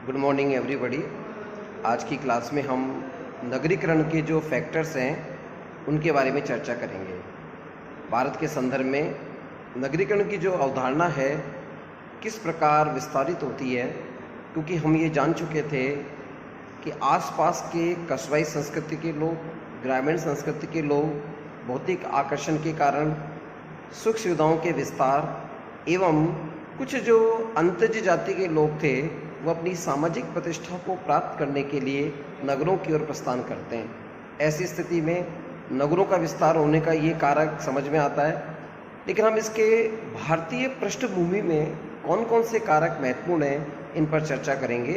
Good morning everybody. आज की class में हम नगरीकरण के जो फैक्टर्स हैं उनके बारे में चर्चा करेंगे। भारत के संदर्भ में नगरीकरण की जो अवधारणा है किस प्रकार विस्तारित होती है, क्योंकि हम ये जान चुके थे कि आसपास के कस्बाई संस्कृति के लोग, ग्रामीण संस्कृति के लोग भौतिक आकर्षण के कारण सुख सुविधाओं के विस्तार एवं कुछ जो अंतज जाति के लोग थे वो अपनी सामाजिक प्रतिष्ठा को प्राप्त करने के लिए नगरों की ओर प्रस्थान करते हैं। ऐसी स्थिति में नगरों का विस्तार होने का ये कारक समझ में आता है, लेकिन हम इसके भारतीय पृष्ठभूमि में कौन कौन से कारक महत्वपूर्ण हैं इन पर चर्चा करेंगे।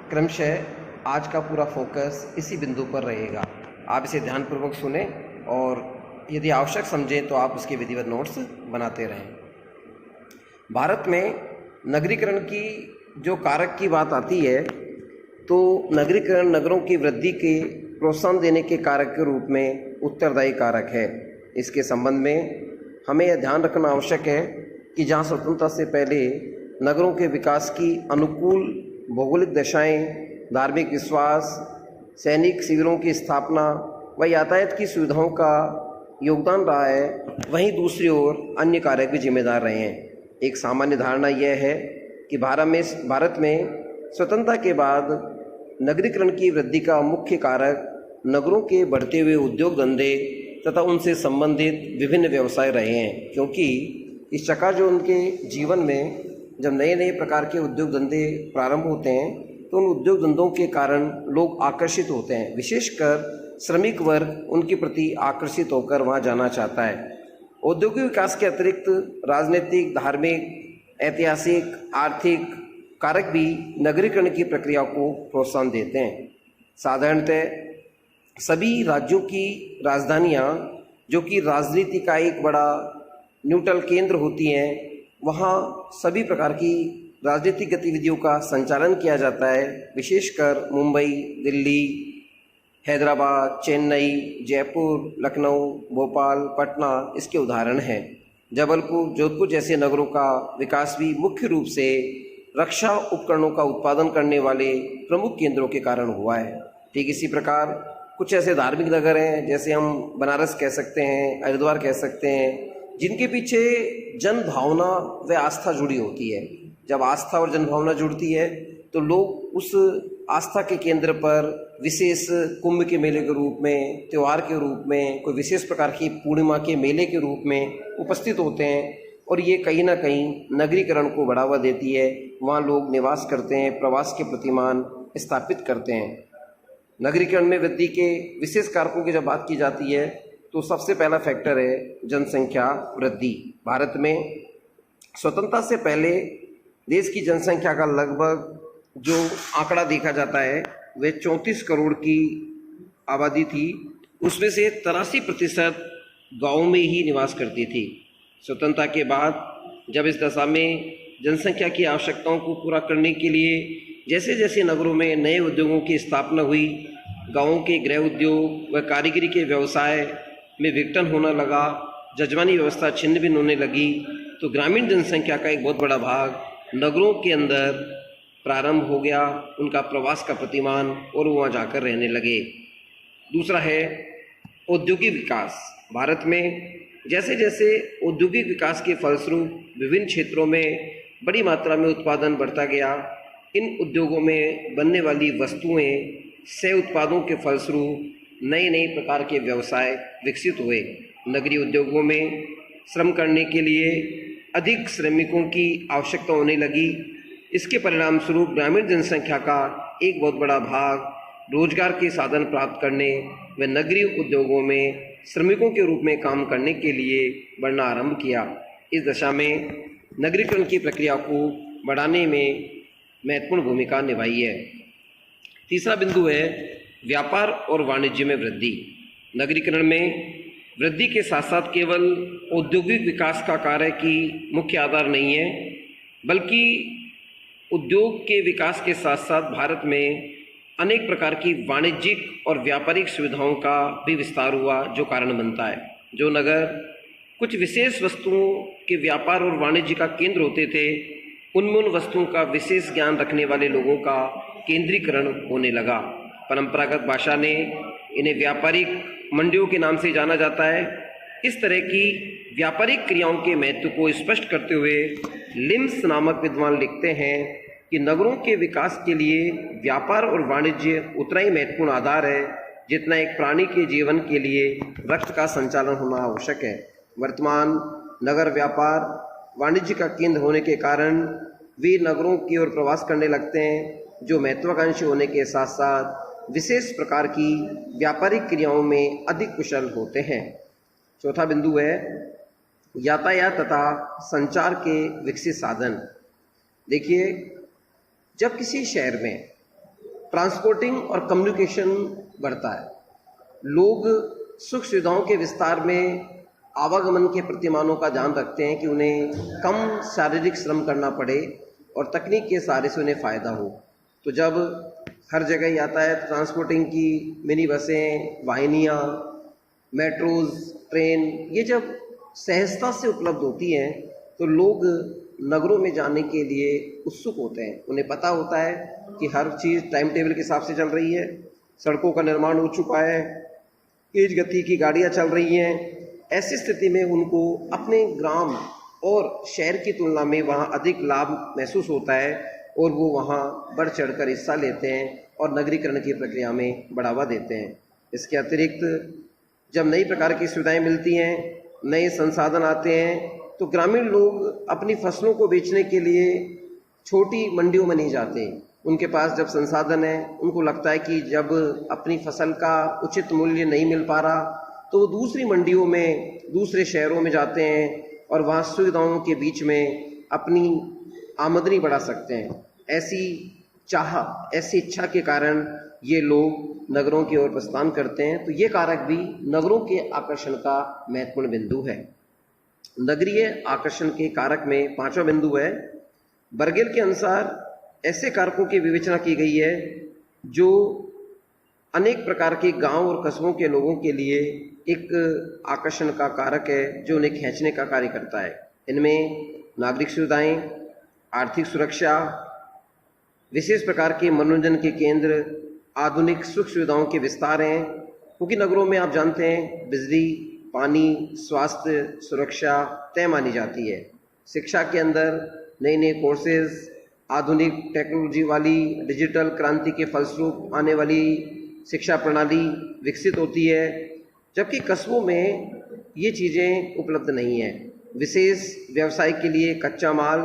क्रमशः आज का पूरा फोकस इसी बिंदु पर रहेगा। आप इसे ध्यानपूर्वक सुने और यदि आवश्यक समझें तो आप उसके विधिवत नोट्स बनाते रहें। भारत में नगरीकरण की जो कारक की बात आती है तो नगरीकरण नगरों की वृद्धि के प्रोत्साहन देने के कारक के रूप में उत्तरदायी कारक है। इसके संबंध में हमें यह ध्यान रखना आवश्यक है कि जहाँ स्वतंत्रता से पहले नगरों के विकास की अनुकूल भौगोलिक दशाएं, धार्मिक विश्वास, सैनिक शिविरों की स्थापना व यातायात की सुविधाओं का योगदान रहा है, वहीं दूसरी ओर अन्य कारक भी जिम्मेदार रहे हैं। एक सामान्य धारणा यह है कि भारत में स्वतंत्रता के बाद नगरीकरण की वृद्धि का मुख्य कारक नगरों के बढ़ते हुए उद्योग धंधे तथा उनसे संबंधित विभिन्न व्यवसाय रहे हैं, क्योंकि इस चकाचौंध उनके जीवन में जब नए नए प्रकार के उद्योग धंधे प्रारंभ होते हैं तो उन उद्योग धंधों के कारण लोग आकर्षित होते हैं। विशेषकर श्रमिक वर्ग उनके प्रति आकर्षित होकर वहाँ जाना चाहता है। औद्योगिक विकास के अतिरिक्त राजनीतिक, धार्मिक, ऐतिहासिक, आर्थिक कारक भी नगरीकरण की प्रक्रिया को प्रोत्साहन देते हैं। साधारणतः सभी राज्यों की राजधानियाँ, जो कि राजनीति का एक बड़ा न्यूट्रल केंद्र होती हैं, वहाँ सभी प्रकार की राजनीतिक गतिविधियों का संचालन किया जाता है। विशेषकर मुंबई, दिल्ली, हैदराबाद, चेन्नई, जयपुर, लखनऊ, भोपाल, पटना इसके उदाहरण हैं। जबलपुर, जोधपुर जैसे नगरों का विकास भी मुख्य रूप से रक्षा उपकरणों का उत्पादन करने वाले प्रमुख केंद्रों के कारण हुआ है। ठीक इसी प्रकार कुछ ऐसे धार्मिक नगर हैं, जैसे हम बनारस कह सकते हैं, हरिद्वार कह सकते हैं, जिनके पीछे जन भावना व आस्था जुड़ी होती है। जब आस्था और जन भावना जुड़ती है तो लोग उस आस्था के केंद्र पर विशेष कुंभ के मेले के रूप में, त्यौहार के रूप में, कोई विशेष प्रकार की पूर्णिमा के मेले के रूप में उपस्थित होते हैं, और ये कहीं ना कहीं नगरीकरण को बढ़ावा देती है। वहाँ लोग निवास करते हैं, प्रवास के प्रतिमान स्थापित करते हैं। नगरीकरण में वृद्धि के विशेष कारकों की जब बात की जाती है तो सबसे पहला फैक्टर है जनसंख्या वृद्धि। भारत में स्वतंत्रता से पहले देश की जनसंख्या का लगभग जो आंकड़ा देखा जाता है वह 34 करोड़ की आबादी थी। उसमें से 83% गाँव में ही निवास करती थी। स्वतंत्रता के बाद जब इस दशा में जनसंख्या की आवश्यकताओं को पूरा करने के लिए जैसे जैसे नगरों में नए उद्योगों की स्थापना हुई, गाँवों के गृह उद्योग व कारीगरी के व्यवसाय में विघटन होना लगा, जजमानी व्यवस्था छिन्न भिन्न होने लगी, तो ग्रामीण जनसंख्या का एक बहुत बड़ा भाग नगरों के अंदर प्रारंभ हो गया, उनका प्रवास का प्रतिमान, और वहाँ जाकर रहने लगे। दूसरा है औद्योगिक विकास। भारत में जैसे जैसे औद्योगिक विकास के फलस्वरूप विभिन्न क्षेत्रों में बड़ी मात्रा में उत्पादन बढ़ता गया, इन उद्योगों में बनने वाली वस्तुएं, सह उत्पादों के फलस्वरूप नए नए प्रकार के व्यवसाय विकसित हुए। नगरीय उद्योगों में श्रम करने के लिए अधिक श्रमिकों की आवश्यकता होने लगी। इसके परिणाम स्वरूप ग्रामीण जनसंख्या का एक बहुत बड़ा भाग रोजगार के साधन प्राप्त करने व नगरीय उद्योगों में श्रमिकों के रूप में काम करने के लिए बढ़ना आरंभ किया। इस दशा में नगरीकरण की प्रक्रिया को बढ़ाने में महत्वपूर्ण भूमिका निभाई है। तीसरा बिंदु है व्यापार और वाणिज्य में वृद्धि। नगरीकरण में वृद्धि के साथ साथ केवल औद्योगिक विकास का कार्य की मुख्य आधार नहीं है, बल्कि उद्योग के विकास के साथ साथ भारत में अनेक प्रकार की वाणिज्यिक और व्यापारिक सुविधाओं का भी विस्तार हुआ, जो कारण बनता है। जो नगर कुछ विशेष वस्तुओं के व्यापार और वाणिज्य का केंद्र होते थे, उनमें उन वस्तुओं का विशेष ज्ञान रखने वाले लोगों का केंद्रीकरण होने लगा। परंपरागत भाषा ने इन्हें व्यापारिक मंडियों के नाम से जाना जाता है। इस तरह की व्यापारिक क्रियाओं के महत्व को स्पष्ट करते हुए लिम्स नामक विद्वान लिखते हैं कि नगरों के विकास के लिए व्यापार और वाणिज्य उतना ही महत्वपूर्ण आधार है जितना एक प्राणी के जीवन के लिए रक्त का संचालन होना आवश्यक है। वर्तमान नगर व्यापार वाणिज्य का केंद्र होने के कारण वे नगरों की ओर प्रवास करने लगते हैं जो महत्वाकांक्षी होने के साथ साथ विशेष प्रकार की व्यापारिक क्रियाओं में अधिक कुशल होते हैं। चौथा बिंदु है यातायात तथा संचार के विकसित साधन। देखिए, जब किसी शहर में ट्रांसपोर्टिंग और कम्युनिकेशन बढ़ता है, लोग सुख सुविधाओं के विस्तार में आवागमन के प्रतिमानों का ध्यान रखते हैं कि उन्हें कम शारीरिक श्रम करना पड़े और तकनीक के सहारे से उन्हें फ़ायदा हो। तो जब हर जगह यातायात ट्रांसपोर्टिंग की मिनी बसें, वाहिनियाँ, मेट्रोज़, ट्रेन ये जब सहजता से उपलब्ध होती हैं तो लोग नगरों में जाने के लिए उत्सुक होते हैं। उन्हें पता होता है कि हर चीज़ टाइम टेबल के हिसाब से चल रही है, सड़कों का निर्माण हो चुका है, तेज गति की गाड़ियाँ चल रही हैं। ऐसी स्थिति में उनको अपने ग्राम और शहर की तुलना में वहाँ अधिक लाभ महसूस होता है और वो वहाँ बढ़ चढ़कर हिस्सा लेते हैं और नगरीकरण की प्रक्रिया में बढ़ावा देते हैं। इसके अतिरिक्त जब नई प्रकार की सुविधाएं मिलती हैं, नए संसाधन आते हैं, तो ग्रामीण लोग अपनी फसलों को बेचने के लिए छोटी मंडियों में नहीं जाते। उनके पास जब संसाधन है, उनको लगता है कि जब अपनी फसल का उचित मूल्य नहीं मिल पा रहा तो वो दूसरी मंडियों में, दूसरे शहरों में जाते हैं और वहाँ सुविधाओं के बीच में अपनी आमदनी बढ़ा सकते हैं। ऐसी चाह, ऐसी इच्छा के कारण ये लोग नगरों की ओर प्रस्थान करते हैं। तो ये कारक भी नगरों के आकर्षण का महत्वपूर्ण बिंदु है। नगरीय आकर्षण के कारक में पांचवा बिंदु है, बर्गेल के अनुसार ऐसे कारकों की विवेचना की गई है जो अनेक प्रकार के गांव और कस्बों के लोगों के लिए एक आकर्षण का कारक है जो उन्हें खींचने का कार्य करता है। इनमें नागरिक सुविधाएं, आर्थिक सुरक्षा, विशेष प्रकार के मनोरंजन के केंद्र, आधुनिक सुख सुविधाओं के विस्तार हैं। क्योंकि नगरों में आप जानते हैं बिजली, पानी, स्वास्थ्य, सुरक्षा तय मानी जाती है। शिक्षा के अंदर नए नए कोर्सेज, आधुनिक टेक्नोलॉजी वाली डिजिटल क्रांति के फलस्वरूप आने वाली शिक्षा प्रणाली विकसित होती है, जबकि कस्बों में ये चीज़ें उपलब्ध नहीं हैं। विशेष व्यवसाय के लिए कच्चा माल,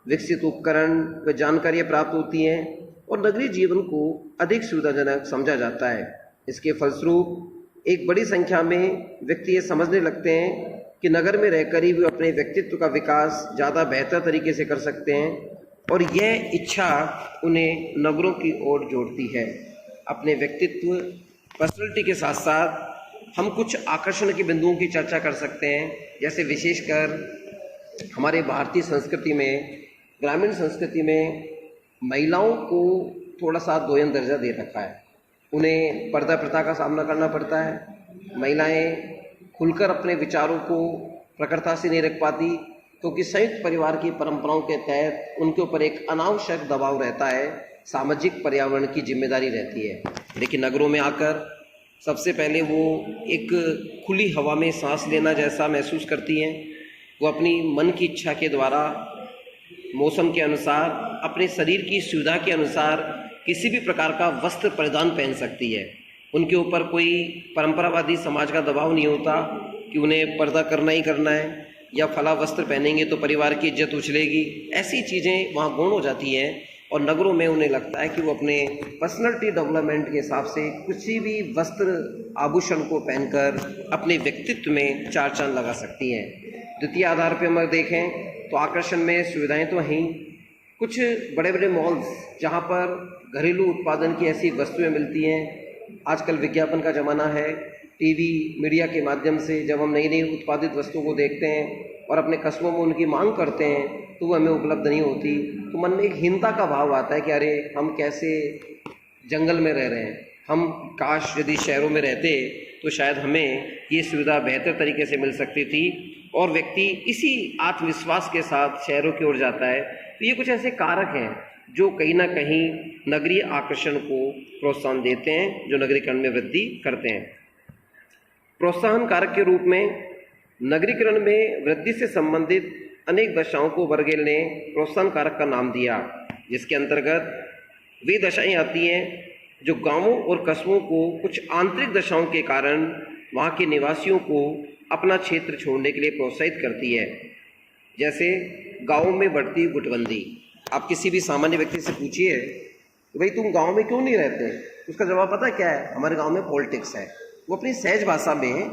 विकसित उपकरण व जानकारियाँ प्राप्त होती हैं और नगरीय जीवन को अधिक सुविधाजनक समझा जाता है। इसके फलस्वरूप एक बड़ी संख्या में व्यक्ति ये समझने लगते हैं कि नगर में रहकर ही वे अपने व्यक्तित्व का विकास ज़्यादा बेहतर तरीके से कर सकते हैं और यह इच्छा उन्हें नगरों की ओर जोड़ती है। अपने व्यक्तित्व, पर्सनैलिटी के साथ साथ हम कुछ आकर्षण के बिंदुओं की चर्चा कर सकते हैं। जैसे विशेषकर हमारे भारतीय संस्कृति में, ग्रामीण संस्कृति में महिलाओं को थोड़ा सा दोयम दर्जा दे रखा है। उन्हें पर्दा प्रथा का सामना करना पड़ता है। महिलाएं खुलकर अपने विचारों को प्रखरता से नहीं रख पाती क्योंकि संयुक्त परिवार की परंपराओं के तहत उनके ऊपर एक अनावश्यक दबाव रहता है, सामाजिक पर्यावरण की जिम्मेदारी रहती है। लेकिन नगरों में आकर सबसे पहले वो एक खुली हवा में सांस लेना जैसा महसूस करती हैं। वो अपनी मन की इच्छा के द्वारा मौसम के अनुसार, अपने शरीर की सुविधा के अनुसार किसी भी प्रकार का वस्त्र परिधान पहन सकती है। उनके ऊपर कोई परंपरावादी समाज का दबाव नहीं होता कि उन्हें पर्दा करना ही करना है या फला वस्त्र पहनेंगे तो परिवार की इज्जत उछलेगी। ऐसी चीज़ें वहाँ गौण हो जाती हैं और नगरों में उन्हें लगता है कि वो अपने पर्सनैलिटी डेवलपमेंट के हिसाब से किसी भी वस्त्र आभूषण को पहनकर अपने व्यक्तित्व में चार चांद लगा सकती हैं। द्वितीय आधार पर हम देखें तो आकर्षण में सुविधाएं तो हैं, कुछ बड़े बड़े मॉल्स जहाँ पर घरेलू उत्पादन की ऐसी वस्तुएं मिलती हैं। आजकल विज्ञापन का ज़माना है, टीवी मीडिया के माध्यम से जब हम नई नई उत्पादित वस्तुओं को देखते हैं और अपने कस्बों में उनकी मांग करते हैं तो वो हमें उपलब्ध नहीं होती, तो मन में एक हीनता का भाव आता है कि अरे हम कैसे जंगल में रह रहे हैं, हम काश यदि शहरों में रहते तो शायद हमें ये सुविधा बेहतर तरीके से मिल सकती थी और व्यक्ति इसी आत्मविश्वास के साथ शहरों की ओर जाता है। तो ये कुछ ऐसे कारक हैं जो कहीं ना कहीं नगरीय आकर्षण को प्रोत्साहन देते हैं, जो नगरीकरण में वृद्धि करते हैं। प्रोत्साहन कारक के रूप में नगरीकरण में वृद्धि से संबंधित अनेक दशाओं को बर्गेल ने प्रोत्साहन कारक का नाम दिया, जिसके अंतर्गत वे दशाएं आती हैं जो गांवों और कस्बों को कुछ आंतरिक दशाओं के कारण वहां के निवासियों को अपना क्षेत्र छोड़ने के लिए प्रोत्साहित करती है। जैसे गांवों में बढ़ती गुटबंदी। आप किसी भी सामान्य व्यक्ति से पूछिए भाई तुम गांव में क्यों नहीं रहते, उसका जवाब पता है क्या है? हमारे गांव में पॉलिटिक्स है। वो अपनी सहज भाषा में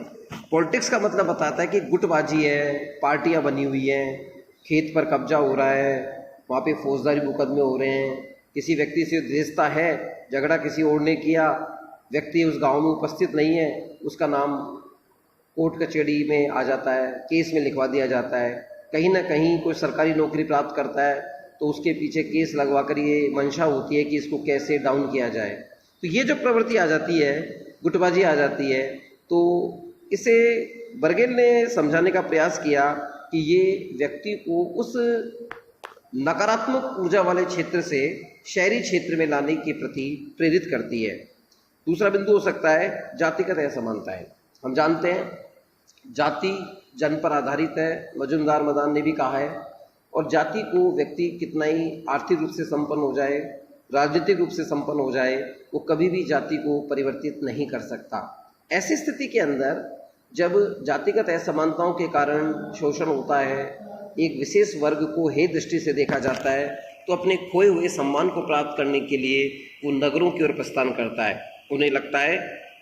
पॉलिटिक्स का मतलब बताता है कि गुटबाजी है, पार्टियां बनी हुई हैं, खेत पर कब्जा हो रहा है, वहाँ पे फौजदारी मुकदमे हो रहे हैं, किसी व्यक्ति से रिश्ता है, झगड़ा किसी और ने किया, व्यक्ति उस गांव में उपस्थित नहीं है, उसका नाम कोर्ट कचहरी में आ जाता है, केस में लिखवा दिया जाता है। कहीं ना कहीं कोई सरकारी नौकरी प्राप्त करता है तो उसके पीछे केस लगवा कर ये मंशा होती है कि इसको कैसे डाउन किया जाए। तो ये जो प्रवृत्ति आ जाती है, गुटबाजी आ जाती है, तो इसे बर्गेल ने समझाने का प्रयास किया कि ये व्यक्ति को उस नकारात्मक ऊर्जा वाले क्षेत्र से शहरी क्षेत्र में लाने के प्रति प्रेरित करती है। दूसरा बिंदु हो सकता है जातिगत असमानताएं। हम जानते हैं जाति जन पर आधारित है, मजुमदार मदान ने भी कहा है, और जाति को व्यक्ति कितना ही आर्थिक रूप से संपन्न हो जाए, राजनीतिक रूप से संपन्न हो जाए, वो कभी भी जाति को परिवर्तित नहीं कर सकता। ऐसी स्थिति के अंदर जब जातिगत असमानताओं के कारण शोषण होता है, एक विशेष वर्ग को हे दृष्टि से देखा जाता है, तो अपने खोए हुए सम्मान को प्राप्त करने के लिए वो नगरों की ओर प्रस्थान करता है। उन्हें लगता है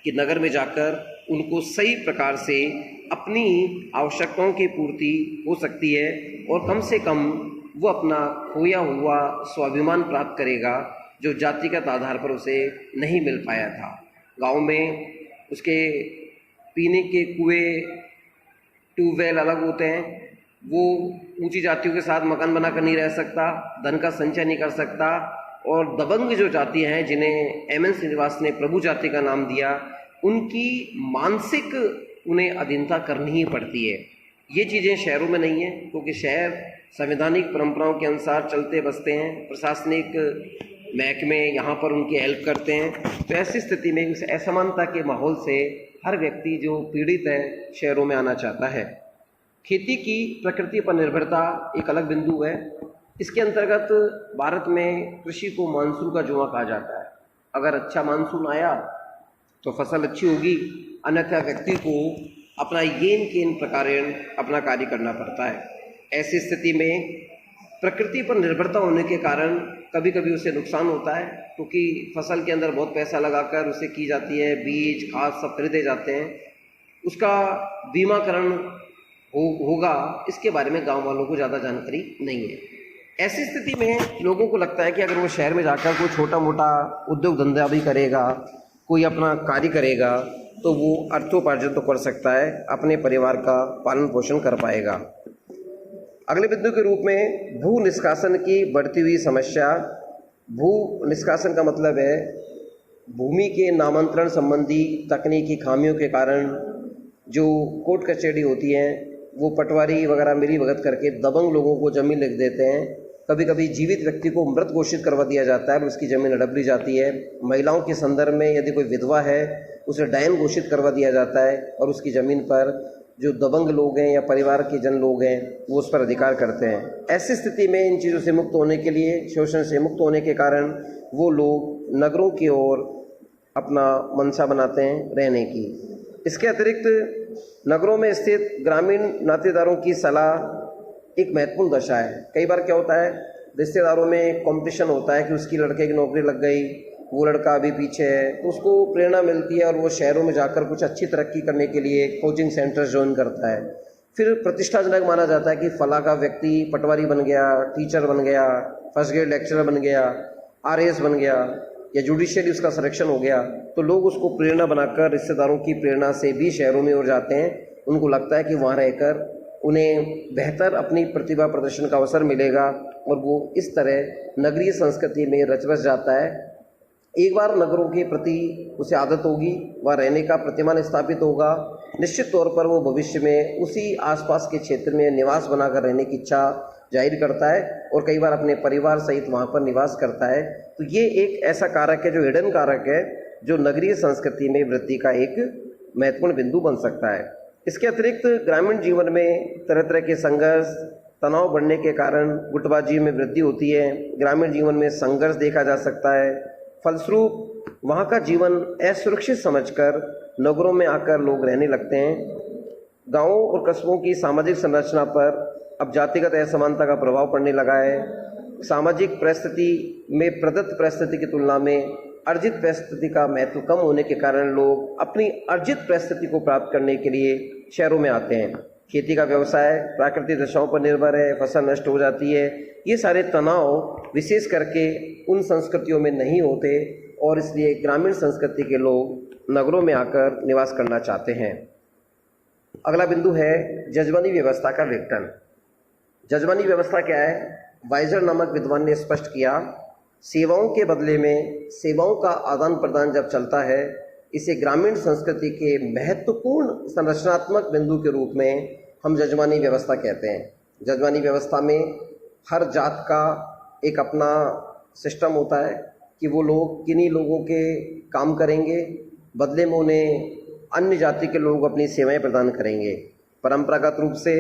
कि नगर में जाकर उनको सही प्रकार से अपनी आवश्यकताओं की पूर्ति हो सकती है और कम से कम वो अपना खोया हुआ स्वाभिमान प्राप्त करेगा जो जातिगत आधार पर उसे नहीं मिल पाया था। गांव में उसके पीने के कुएं, ट्यूबवेल अलग होते हैं, वो ऊंची जातियों के साथ मकान बनाकर नहीं रह सकता, धन का संचय नहीं कर सकता, और दबंग जो जाति हैं जिन्हें एम.एन. श्रीनिवास ने प्रभु जाति का नाम दिया, उनकी मानसिक उन्हें अधीनता करनी ही पड़ती है। ये चीज़ें शहरों में नहीं है, क्योंकि शहर संवैधानिक परंपराओं के अनुसार चलते बसते हैं, प्रशासनिक महकमे यहाँ पर उनकी हेल्प करते हैं। तो ऐसी स्थिति में उस असमानता के माहौल से हर व्यक्ति जो पीड़ित है शहरों में आना चाहता है। खेती की प्रकृति पर निर्भरता एक अलग बिंदु है। इसके अंतर्गत भारत में कृषि को मानसून का जुआ कहा जाता है। अगर अच्छा मानसून आया तो फसल अच्छी होगी, अन्यथा व्यक्ति को अपना येन केन प्रकारेण अपना कार्य करना पड़ता है। ऐसी स्थिति में प्रकृति पर निर्भरता होने के कारण कभी कभी उसे नुकसान होता है, क्योंकि फसल के अंदर बहुत पैसा लगाकर उसे की जाती है, बीज खाद सब खरीदे जाते हैं, उसका बीमाकरण होगा, इसके बारे में गांव वालों को ज़्यादा जानकारी नहीं है। ऐसी स्थिति में लोगों को लगता है कि अगर वो शहर में जाकर कोई छोटा मोटा उद्योग धंधा भी करेगा, कोई अपना कार्य करेगा, तो वो अर्थोपार्जन तो कर सकता है, अपने परिवार का पालन पोषण कर पाएगा। अगले बिंदु के रूप में भू निष्कासन की बढ़ती हुई समस्या। भू निष्कासन का मतलब है भूमि के नामांतरण संबंधी तकनीकी खामियों के कारण जो कोर्ट कचहरी होती हैं वो पटवारी वगैरह मिली भगत करके दबंग लोगों को जमीन लिख देते हैं। कभी कभी जीवित व्यक्ति को मृत घोषित करवा दिया जाता है और उसकी ज़मीन हड़प ली जाती है। महिलाओं के संदर्भ में यदि कोई विधवा है उसे डायन घोषित करवा दिया जाता है और उसकी ज़मीन पर जो दबंग लोग हैं या परिवार के जन लोग हैं वो उस पर अधिकार करते हैं। ऐसी स्थिति में इन चीज़ों से मुक्त होने के लिए, शोषण से मुक्त होने के कारण वो लोग नगरों की ओर अपना मंशा बनाते हैं रहने की। इसके अतिरिक्त नगरों में स्थित ग्रामीण नातेदारों की सलाह एक महत्वपूर्ण दशा है। कई बार क्या होता है, रिश्तेदारों में कंपटीशन होता है कि उसकी लड़के की नौकरी लग गई, वो लड़का अभी पीछे है, तो उसको प्रेरणा मिलती है और वो शहरों में जाकर कुछ अच्छी तरक्की करने के लिए कोचिंग सेंटर ज्वाइन करता है। फिर प्रतिष्ठाजनक माना जाता है कि फला का व्यक्ति पटवारी बन गया, टीचर बन गया, फर्स्ट ग्रेड लेक्चरर बन गया, आरएएस बन गया या जुडिशियली उसका सिलेक्शन हो गया, तो लोग उसको प्रेरणा बनाकर रिश्तेदारों की प्रेरणा से भी शहरों में उड़ जाते हैं। उनको लगता है कि वहाँ रहकर उन्हें बेहतर अपनी प्रतिभा प्रदर्शन का अवसर मिलेगा और वो इस तरह नगरीय संस्कृति में रच बस जाता है एक बार नगरों के प्रति उसे आदत होगी, वह रहने का प्रतिमान स्थापित होगा, निश्चित तौर पर वो भविष्य में उसी आसपास के क्षेत्र में निवास बनाकर रहने की इच्छा जाहिर करता है और कई बार अपने परिवार सहित वहाँ पर निवास करता है। तो ये एक ऐसा कारक है जो हिडन कारक है, जो नगरीय संस्कृति में वृद्धि का एक महत्वपूर्ण बिंदु बन सकता है। इसके अतिरिक्त ग्रामीण जीवन में तरह तरह के संघर्ष, तनाव बढ़ने के कारण गुटबाजी में वृद्धि होती है। ग्रामीण जीवन में संघर्ष देखा जा सकता है। फलस्वरूप वहाँ का जीवन असुरक्षित समझकर नगरों में आकर लोग रहने लगते हैं। गांवों और कस्बों की सामाजिक संरचना पर अब जातिगत असमानता का प्रभाव पड़ने लगा है। सामाजिक परिस्थिति में प्रदत्त परिस्थिति की तुलना में अर्जित परिस्थिति का महत्व कम होने के कारण लोग अपनी अर्जित परिस्थिति को प्राप्त करने के लिए शहरों में आते हैं। खेती का व्यवसाय प्राकृतिक दशाओं पर निर्भर है, फसल नष्ट हो जाती है। ये सारे तनाव विशेष करके उन संस्कृतियों में नहीं होते और इसलिए ग्रामीण संस्कृति के लोग नगरों में आकर निवास करना चाहते हैं। अगला बिंदु है जजमानी व्यवस्था का विघटन। जजमानी व्यवस्था क्या है? वाइजर नामक विद्वान ने स्पष्ट किया, सेवाओं के बदले में सेवाओं का आदान प्रदान जब चलता है, इसे ग्रामीण संस्कृति के महत्वपूर्ण संरचनात्मक बिंदु के रूप में हम जजमानी व्यवस्था कहते हैं। जजमानी व्यवस्था में हर जात का एक अपना सिस्टम होता है कि वो लोग किन्हीं लोगों के काम करेंगे, बदले में उन्हें अन्य जाति के लोग अपनी सेवाएं प्रदान करेंगे। परंपरागत रूप से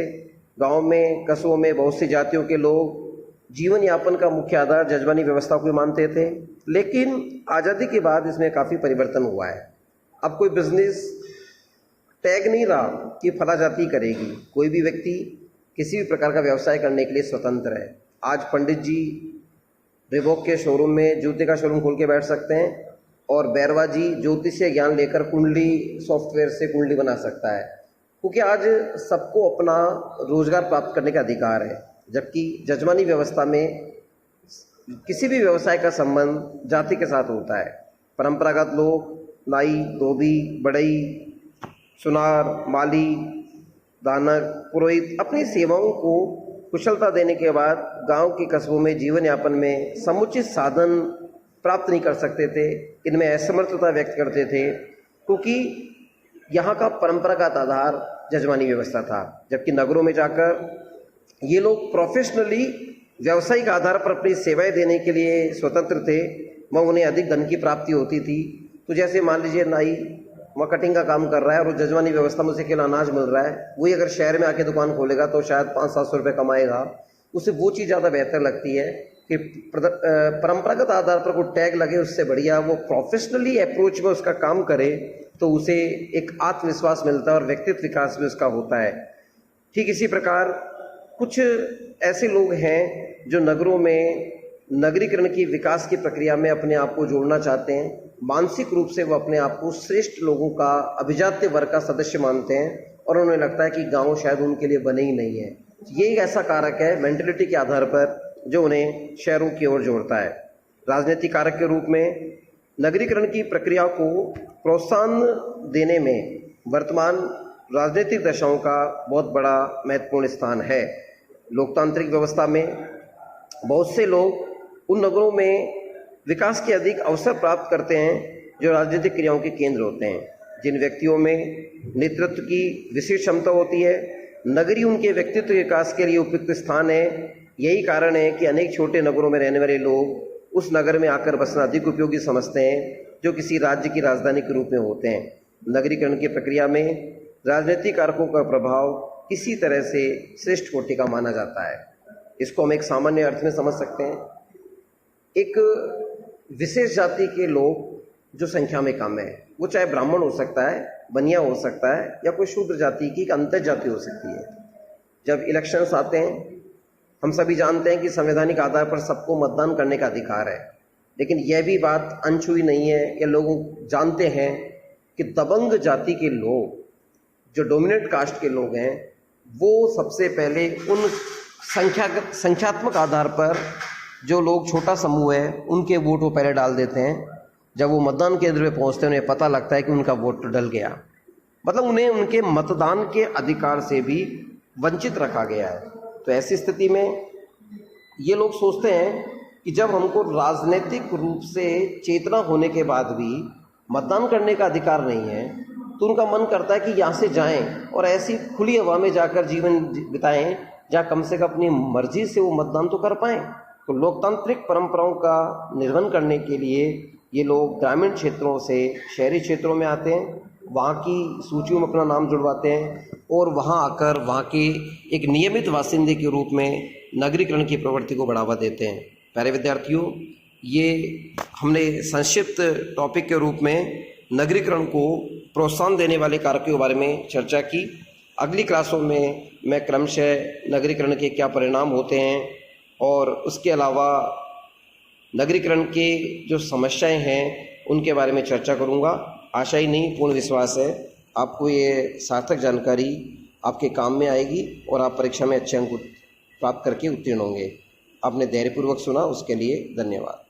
गांव में, कस्बों में बहुत सी जातियों के लोग जीवन यापन का मुख्य आधार जजमानी व्यवस्था को मानते थे, लेकिन आज़ादी के बाद इसमें काफ़ी परिवर्तन हुआ है। अब कोई बिजनेस टैग नहीं रहा कि फला जाति करेगी। कोई भी व्यक्ति किसी भी प्रकार का व्यवसाय करने के लिए स्वतंत्र है। आज पंडित जी रिबॉक के शोरूम में जूते का शोरूम खोल के बैठ सकते हैं और बैरवा जी ज्योतिषीय ज्ञान लेकर कुंडली सॉफ्टवेयर से कुंडली बना सकता है, क्योंकि आज सबको अपना रोजगार प्राप्त करने का अधिकार है। जबकि जजमानी व्यवस्था में किसी भी व्यवसाय का संबंध जाति के साथ होता है। परंपरागत लोग नाई, धोबी, बढ़ई, सुनार, माली, दानक, पुरोहित अपनी सेवाओं को कुशलता देने के बाद गांव के कस्बों में जीवन यापन में समुचित साधन प्राप्त नहीं कर सकते थे। इनमें असमर्थता व्यक्त करते थे, क्योंकि यहाँ का परंपरागत आधार जजमानी व्यवस्था था। जबकि नगरों में जाकर ये लोग प्रोफेशनली व्यावसायिक आधार पर अपनी सेवाएं देने के लिए स्वतंत्र थे। वह उन्हें अधिक धन की प्राप्ति होती थी। तो जैसे मान लीजिए नाई वह कटिंग का काम कर रहा है और जजमानी व्यवस्था में उसे केवल अनाज मिल रहा है, वही अगर शहर में आके दुकान खोलेगा तो शायद 500-700 रुपये कमाएगा। उसे वो चीज़ ज़्यादा बेहतर लगती है कि परंपरागत आधार पर कोई टैग लगे, उससे बढ़िया वो प्रोफेशनली अप्रोच में उसका काम करे तो उसे एक आत्मविश्वास मिलता है और व्यक्तित्व विकास भी उसका होता है। ठीक इसी प्रकार कुछ ऐसे लोग हैं जो नगरों में नगरीकरण की विकास की प्रक्रिया में अपने आप को जोड़ना चाहते हैं। मानसिक रूप से वो अपने आप को श्रेष्ठ लोगों का, अभिजात्य वर्ग का सदस्य मानते हैं और उन्हें लगता है कि गांव शायद उनके लिए बने ही नहीं है। ये एक ऐसा कारक है मेंटलिटी के आधार पर जो उन्हें शहरों की ओर जोड़ता है। राजनीतिक कारक के रूप में नगरीकरण की प्रक्रिया को प्रोत्साहन देने में वर्तमान राजनीतिक दशाओं का बहुत बड़ा महत्वपूर्ण स्थान है। लोकतांत्रिक व्यवस्था में बहुत से लोग उन नगरों में विकास के अधिक अवसर प्राप्त करते हैं जो राजनीतिक क्रियाओं के केंद्र होते हैं। जिन व्यक्तियों में नेतृत्व की विशेष क्षमता होती है, नगरी उनके व्यक्तित्व विकास के लिए उपयुक्त स्थान है। यही कारण है कि अनेक छोटे नगरों में रहने वाले लोग उस नगर में आकर बसना अधिक उपयोगी समझते हैं जो किसी राज्य की राजधानी के रूप में होते हैं। नगरीकरण की प्रक्रिया में राजनीतिक कारकों का प्रभाव किसी तरह से श्रेष्ठ कोटि का माना जाता है। इसको हम एक सामान्य अर्थ में समझ सकते हैं। एक विशेष जाति के लोग जो संख्या में कम है, वो चाहे ब्राह्मण हो सकता है, बनिया हो सकता है, या कोई शूद्र जाति की अंतर जाति हो सकती है। जब इलेक्शंस आते हैं, हम सभी जानते हैं कि संवैधानिक आधार पर सबको मतदान करने का अधिकार है, लेकिन यह भी बात अनछुई नहीं है कि लोग जानते हैं कि दबंग जाति के लोग, जो डोमिनेट कास्ट के लोग हैं, वो सबसे पहले उन संख्यात्मक आधार पर जो लोग छोटा समूह है उनके वोट वो पहले डाल देते हैं। जब वो मतदान केंद्र पे पहुंचते हैं उन्हें पता लगता है कि उनका वोट डल गया, मतलब उन्हें उनके मतदान के अधिकार से भी वंचित रखा गया है। तो ऐसी स्थिति में ये लोग सोचते हैं कि जब हमको राजनीतिक रूप से चेतना होने के बाद भी मतदान करने का अधिकार नहीं है, तो उनका मन करता है कि यहाँ से जाएं और ऐसी खुली हवा में जाकर जीवन बिताएं जहाँ कम से कम अपनी मर्जी से वो मतदान तो कर पाएं। तो लोकतांत्रिक परंपराओं का निर्वहन करने के लिए ये लोग ग्रामीण क्षेत्रों से शहरी क्षेत्रों में आते हैं, वहाँ की सूचियों में अपना नाम जुड़वाते हैं और वहाँ आकर वहाँ के एक नियमित वासिंदे के रूप में नगरीकरण की प्रवृत्ति को बढ़ावा देते हैं। प्यारे विद्यार्थियों, ये हमने संक्षिप्त टॉपिक के रूप में नगरीकरण को प्रोत्साहन देने वाले कारकों के बारे में चर्चा की। अगली क्लासों में मैं क्रमशः नगरीकरण के क्या परिणाम होते हैं और उसके अलावा नगरीकरण के जो समस्याएं हैं उनके बारे में चर्चा करूंगा। आशा ही नहीं, पूर्ण विश्वास है आपको ये सार्थक जानकारी आपके काम में आएगी और आप परीक्षा में अच्छे अंक प्राप्त करके उत्तीर्ण होंगे। आपने धैर्यपूर्वक सुना, उसके लिए धन्यवाद।